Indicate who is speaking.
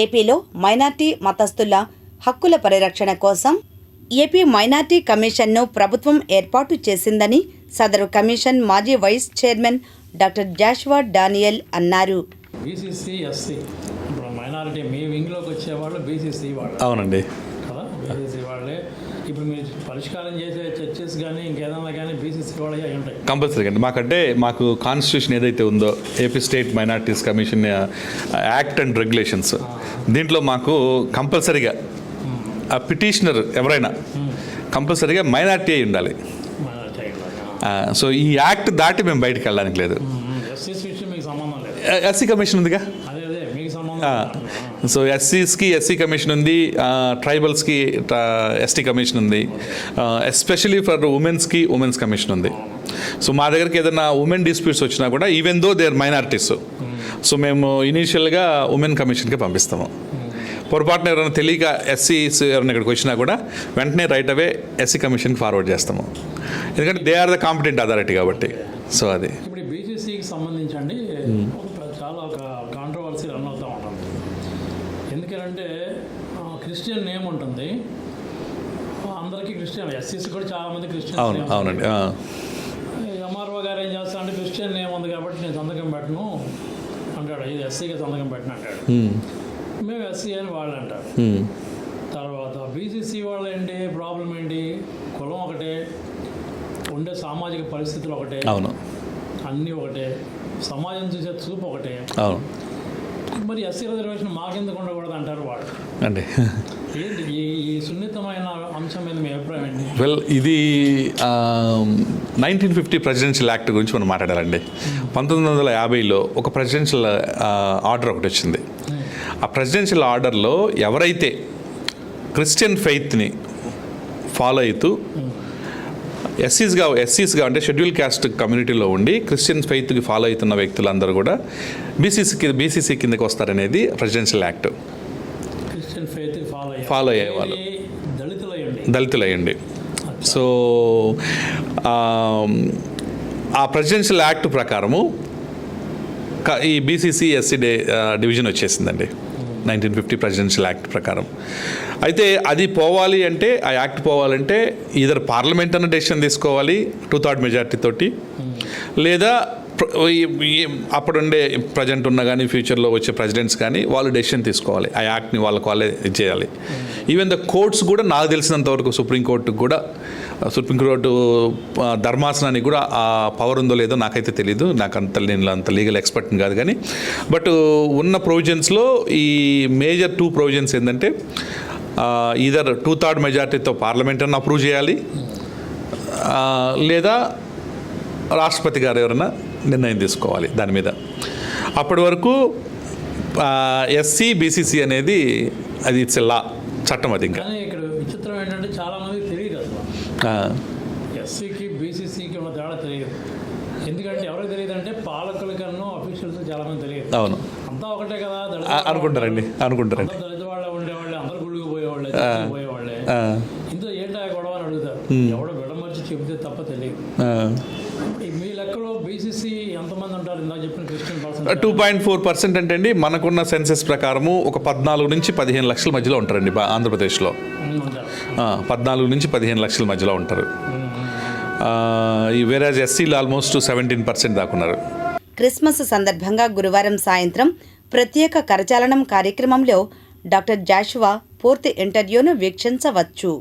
Speaker 1: ఏపీలో మైనార్టీ మతస్థుల హక్కుల పరిరక్షణ కోసం ఏపీ మైనార్టీ కమిషన్ను ప్రభుత్వం ఏర్పాటు చేసిందని సదరు కమిషన్ మాజీ vice chairman doctor Joshua Daniel అన్నారు.
Speaker 2: బీసీసీ ఎస్సీ ఇప్పుడు మైనారిటీ మీ వింగ్లోకి వచ్చేవాళ్ళు బీసీసీ వాళ్ళు.
Speaker 3: అవునండి
Speaker 2: కదా, బీసీసీ వాళ్ళే. ఇప్పుడు మీరు పరిష్కారం చేసే చర్చెస్ కానీ ఇంకేదైనా కానీ బీసీసీ వాళ్ళే అయి ఉంటాయి
Speaker 3: కంపల్సరీగా అండి. మాకు కాన్స్టిట్యూషన్ ఏదైతే ఉందో AP state minorities commission act and regulations, దీంట్లో మాకు కంపల్సరీగా ఆ పిటిషనర్ ఎవరైనా కంపల్సరీగా మైనారిటీ అయి ఉండాలి. సో ఈ యాక్ట్ దాటి మేము బయటకు వెళ్ళడానికి లేదు. ఎస్సీ కమిషన్ ఉందిగా, సో ఎస్సీస్కి ఎస్సీ కమిషన్ ఉంది, ట్రైబల్స్కి ఎస్టీ కమిషన్ ఉంది, ఎస్పెషలీ ఫర్ ఉమెన్స్కి ఉమెన్స్ కమిషన్ ఉంది. సో మా దగ్గరికి ఏదైనా ఉమెన్ డిస్ప్యూట్స్ వచ్చినా కూడా even though they are minorities, so మేము ఇనీషియల్గా ఉమెన్ కమిషన్కి పంపిస్తాము. పొరపాటున ఎవరైనా తెలియక ఎస్సీస్ ఎవరైనా ఇక్కడికి వచ్చినా కూడా వెంటనే రైట్ అవే ఎస్సీ కమిషన్కి ఫార్వర్డ్ చేస్తాము, ఎందుకంటే they are the competent authority కాబట్టి. సో అది
Speaker 2: ఇప్పుడు బీసీసీకి సంబంధించండి చాలా ఒక కాంట్రవర్సీ రన్ అవుతూ ఉంటుంది. ఎందుకంటే క్రిస్టియన్ నేమ్ ఉంటుంది, అందరికీ క్రిస్టియన్, ఎస్సీసీ కూడా చాలామంది క్రిస్టియన్.
Speaker 3: అవునండి.
Speaker 2: ఎంఆర్ఓ గారు ఏం చేస్తా అంటే క్రిస్టియన్ నేమ్ ఉంది కాబట్టి నేను సంతకం పెట్టను అంటాడు, ఇది ఎస్సీగా సంతకం పెట్టను అంటాడు. మేము ఎస్సీ అని వాళ్ళు అంటారు. తర్వాత బీసీసీ వాళ్ళు ఏంటి ప్రాబ్లం ఏంటి, కులం ఒకటే, ఉండే సామాజిక పరిస్థితులు ఒకటే,
Speaker 3: అవును,
Speaker 2: అన్నీ ఒకటే, సమాజం చూసే చూపు ఒకటే.
Speaker 3: అవును,
Speaker 2: మరి ఎస్సీ రిజర్వేషన్ మాకెందుకు ఉండకూడదు అంటారు వాళ్ళు
Speaker 3: అండి.
Speaker 2: ఏంటి ఈ సున్నితమైన అంశం మీద మీ అభిప్రాయం ఏంటి?
Speaker 3: వెల్, ఇది 1950 ప్రెసిడెన్షియల్ యాక్ట్ గురించి మనం మాట్లాడాలండి. 1950లో ఒక ప్రెసిడెన్షియల్ ఆర్డర్ ఒకటి వచ్చింది. ఆ ప్రెసిడెన్షియల్ ఆర్డర్లో ఎవరైతే క్రిస్టియన్ ఫెయిత్ని ఫాలో అవుతూ ఎస్సీస్గా అంటే షెడ్యూల్ క్యాస్ట్ కమ్యూనిటీలో ఉండి క్రిస్టియన్ ఫెయిత్కి ఫాలో అవుతున్న వ్యక్తులందరూ కూడా బీసీసీ కిందకి వస్తారనేది presidential act.
Speaker 2: Christian faith
Speaker 3: follow అయ్యేవాళ్ళు దళితులయ్యండి. సో ఆ ప్రెసిడెన్షియల్ యాక్ట్ ప్రకారము ఈ బీసీసీ ఎస్సీ డివిజన్ వచ్చేసిందండి 1950 ప్రెసిడెన్షియల్ యాక్ట్ ప్రకారం. అయితే అది పోవాలి అంటే, ఆ యాక్ట్ పోవాలంటే ఈధర్ పార్లమెంట్ అన్న డెసిషన్ తీసుకోవాలి 2/3 మెజార్టీ తోటి, లేదా అప్పుడుండే ప్రజెంట్ ఉన్న కానీ ఫ్యూచర్లో వచ్చే ప్రెసిడెంట్స్ కానీ వాళ్ళు డెసిషన్ తీసుకోవాలి, ఆ యాక్ట్ని వాళ్ళే చేయాలి. ఈవెన్ ద కోర్ట్స్ కూడా నాకు తెలిసినంతవరకు సుప్రీంకోర్టు ధర్మాసనానికి కూడా ఆ పవర్ ఉందో లేదో నాకైతే తెలీదు, నేను అంత లీగల్ ఎక్స్పర్ట్ని కాదు. కానీ బట్ ఉన్న ప్రొవిజన్స్లో ఈ మేజర్ 2 ప్రొవిజన్స్ ఏంటంటే ఈధర్ 2/3 మెజార్టీతో పార్లమెంట్ అన్న అప్రూవ్ చేయాలి, లేదా రాష్ట్రపతి గారు ఎవరైనా నిర్ణయం తీసుకోవాలి దాని మీద. అప్పటి వరకు ఎస్సీ బీసీసీ అనేది అది ఇట్స్ లా, చట్టం. అది ఇంకా
Speaker 2: ఇక్కడ విచిత్రం ఏంటంటే చాలామంది తెలియదు అసలు ఎస్సీకి బీసీసీకి ఉన్న తేడా తెలియదు. ఎందుకంటే ఎవరికి తెలియదు అంటే పాలకుల కన్నా అఫీషియల్స్ చాలామంది తెలియదు.
Speaker 3: అవును,
Speaker 2: అంతా ఒకటే కదా
Speaker 3: అనుకుంటారండి.
Speaker 2: దళిత వాళ్ళే ఉండేవాళ్ళే, అందరు గుళ్ళకి పోయేవాళ్ళే, ఇంతో ఏంటో గొడవ అని అడుగుతారు. ఎవడో విడమర్చి చెబితే తప్ప తెలియదు. మీ లెక్కలో బీసీసీ ఎంతమంది ఉంటారు? ఇందాక చెప్పిన క్రిస్టియన్ పర్సన్
Speaker 3: 2.4% అంటే అండి మనకున్న సెన్సెస్ ప్రకారము ఒక 14 నుంచి 15 లక్షల మధ్యలో ఉంటారండి ఆంధ్రప్రదేశ్లో. 14 నుంచి 15 లక్షల మధ్యలో ఉంటారు. వేరే ఎస్సీలు ఆల్మోస్ట్ 17% దాకున్నారు.
Speaker 1: క్రిస్మస్ సందర్భంగా గురువారం సాయంత్రం ప్రత్యేక కరచాలనం కార్యక్రమంలో డాక్టర్ జాషువా పూర్తి ఇంటర్వ్యూను వీక్షించవచ్చు.